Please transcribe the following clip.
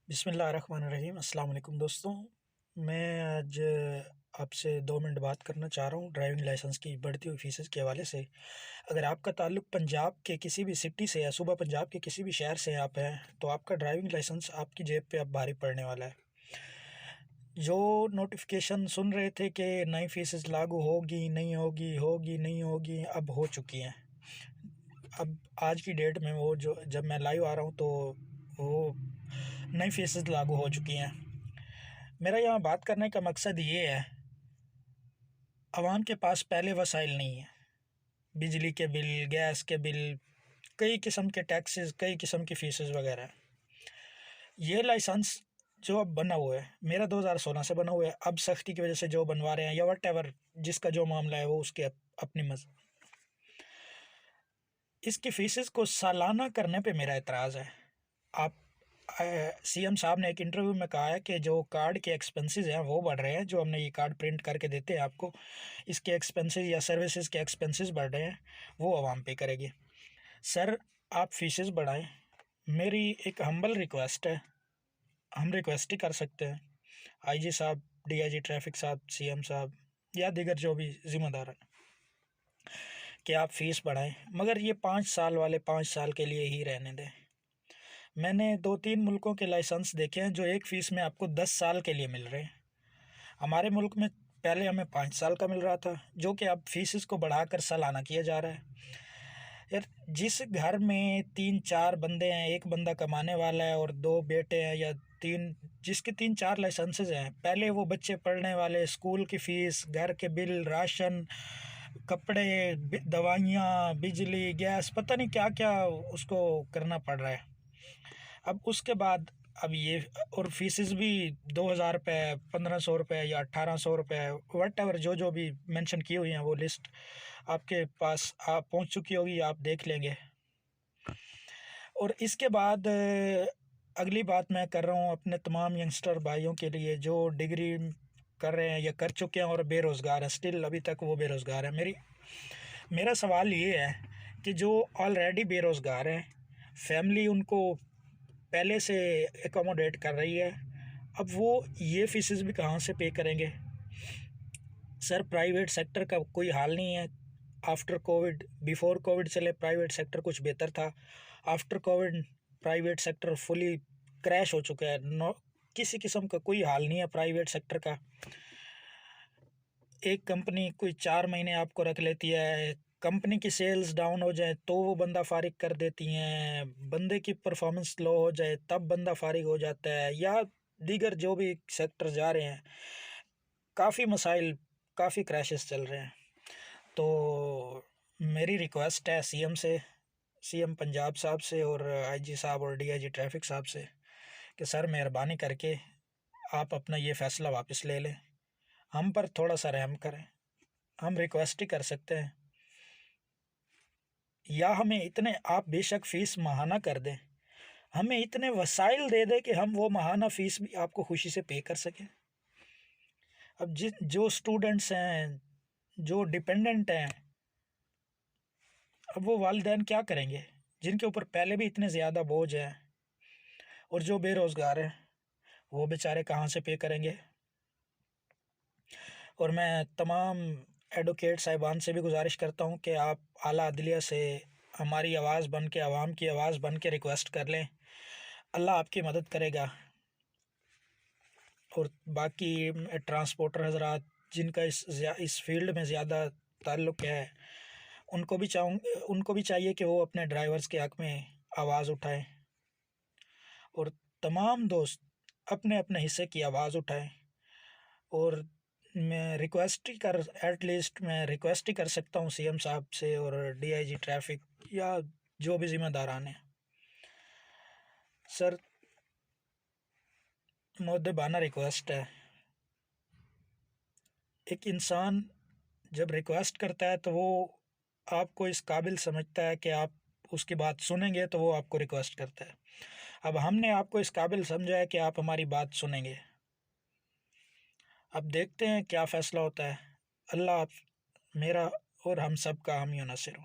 बिस्मिल्लाहिर्रहमानिर्रहीम। अस्सलाम वालेकुम दोस्तों। मैं आज आपसे 2 मिनट बात करना चाह रहा हूँ ड्राइविंग लाइसेंस की बढ़ती हुई फ़ीसेस के हवाले से। अगर आपका ताल्लुक पंजाब के किसी भी सिटी से या सूबा पंजाब के किसी भी शहर से आप हैं, तो आपका ड्राइविंग लाइसेंस आपकी जेब पे अब भारी पड़ने वाला है। जो नोटिफिकेशन सुन रहे थे कि नई फ़ीसेस लागू होगी, नहीं होगी, होगी, नहीं होगी, अब हो चुकी हैं। अब आज की डेट में वो जो जब मैं लाइव आ रहा हूँ तो वो नई फ़ीसेस लागू हो चुकी हैं। मेरा यहाँ बात करने का मकसद ये है, आवाम के पास पहले वसाइल नहीं है। बिजली के बिल, गैस के बिल, कई किस्म के टैक्सेस, कई किस्म की फ़ीसेस वगैरह। ये लाइसेंस जो अब बना हुआ है, मेरा 2016 से बना हुआ है। अब सख्ती की वजह से जो बनवा रहे हैं या वट जिसका जो मामला है वो उसके अपनी इसकी फ़ीसेस को सालाना करने पे मेरा एतराज़ है। आप सीएम साहब ने एक इंटरव्यू में कहा है कि जो कार्ड के एक्सपेंसेस हैं वो बढ़ रहे हैं, जो हमने ये कार्ड प्रिंट करके देते हैं आपको, इसके एक्सपेंसेस या सर्विसेज के एक्सपेंसेस बढ़ रहे हैं, वो आवाम पे करेगी। सर, आप फीसेस बढ़ाएं, मेरी एक हम्बल रिक्वेस्ट है। हम रिक्वेस्ट ही कर सकते हैं आईजी साहब, डीआईजी ट्रैफिक साहब, सीएम साहब या दीगर जो भी ज़िम्मेदार हैं कि आप फ़ीस बढ़ाएं, मगर ये 5 साल वाले 5 साल के लिए ही रहने दें। मैंने 2-3 मुल्कों के लाइसेंस देखे हैं जो एक फ़ीस में आपको 10 साल के लिए मिल रहे हैं। हमारे मुल्क में पहले हमें 5 साल का मिल रहा था, जो कि अब फ़ीसेस को बढ़ाकर सालाना किया जा रहा है। यार, जिस घर में 3-4 बंदे हैं, एक बंदा कमाने वाला है और 2 बेटे हैं या 3, जिसके 3-4 लाइसेंसेस हैं, पहले वो बच्चे पढ़ने वाले, स्कूल की फ़ीस, घर के बिल, राशन, कपड़े, दवाइयाँ, बिजली, गैस, पता नहीं क्या क्या उसको करना पड़ रहा है। अब उसके बाद अब ये और फीसेस भी 2000 रुपये, 1500 रुपये या 1800 रुपये, वट एवर जो भी मेंशन की हुई हैं वो लिस्ट आपके पास आप पहुंच चुकी होगी, आप देख लेंगे। और इसके बाद अगली बात मैं कर रहा हूँ अपने तमाम यंगस्टर भाइयों के लिए जो डिग्री कर रहे हैं या कर चुके हैं और बेरोज़गार हैं, स्टिल अभी तक वो बेरोज़गार हैं। मेरा सवाल ये है कि जो ऑलरेडी बेरोज़गार हैं, फैमिली उनको पहले से एकोमोडेट कर रही है, अब वो ये फ़ीसेस भी कहाँ से पे करेंगे? सर, प्राइवेट सेक्टर का कोई हाल नहीं है। आफ्टर कोविड, बिफोर कोविड चले प्राइवेट सेक्टर कुछ बेहतर था। After Covid private sector fully crash हो चुका है। नो, किसी किस्म का कोई हाल नहीं है प्राइवेट सेक्टर का। एक कंपनी कोई 4 महीने आपको रख लेती है, कंपनी की सेल्स डाउन हो जाए तो वो बंदा फारिग कर देती हैं, बंदे की परफॉर्मेंस लो हो जाए तब बंदा फारिग हो जाता है, या दीगर जो भी सेक्टर जा रहे हैं, काफ़ी मसाइल, काफ़ी क्रैशेस चल रहे हैं। तो मेरी रिक्वेस्ट है सीएम से, सीएम पंजाब साहब से और आईजी साहब और डीआईजी ट्रैफिक साहब से कि सर, मेहरबानी करके आप अपना ये फ़ैसला वापस ले लें, हम पर थोड़ा सा रहम करें। हम रिक्वेस्ट ही कर सकते हैं, या हमें इतने, आप बेशक फ़ीस माहाना कर दें, हमें इतने वसाइल दे दें कि हम वो माहाना फ़ीस भी आपको खुशी से पे कर सकें। अब जो स्टूडेंट्स हैं, जो डिपेंडेंट हैं, अब वो वालिदैन क्या करेंगे जिनके ऊपर पहले भी इतने ज़्यादा बोझ हैं, और जो बेरोज़गार हैं वो बेचारे कहाँ से पे करेंगे? और मैं तमाम एडवोकेट साहिबान से भी गुजारिश करता हूँ कि आप आला अदलिया से हमारी आवाज़ बन के, आवाम की आवाज़ बन के रिक्वेस्ट कर लें, अल्लाह आपकी मदद करेगा। और बाकी ट्रांसपोर्टर हजरात जिनका इस फील्ड में ज़्यादा ताल्लुक़ है, उनको भी चाहिए कि वो अपने ड्राइवर्स के हक़ में आवाज़ उठाएं, और तमाम दोस्त अपने अपने हिस्से की आवाज़ उठाएं। और मैं रिक्वेस्ट ही कर सकता हूँ सीएम साहब से और डीआईजी ट्रैफिक या जो भी ज़िम्मेदारान हैं, सर, मुद्दबाना रिक्वेस्ट है। एक इंसान जब रिक्वेस्ट करता है तो वो आपको इस काबिल समझता है कि आप उसकी बात सुनेंगे, तो वो आपको रिक्वेस्ट करता है। अब हमने आपको इस काबिल समझा है कि आप हमारी बात सुनेंगे। अब देखते हैं क्या फ़ैसला होता है। अल्लाह आप मेरा और हम सब का हामी और नासिर हो।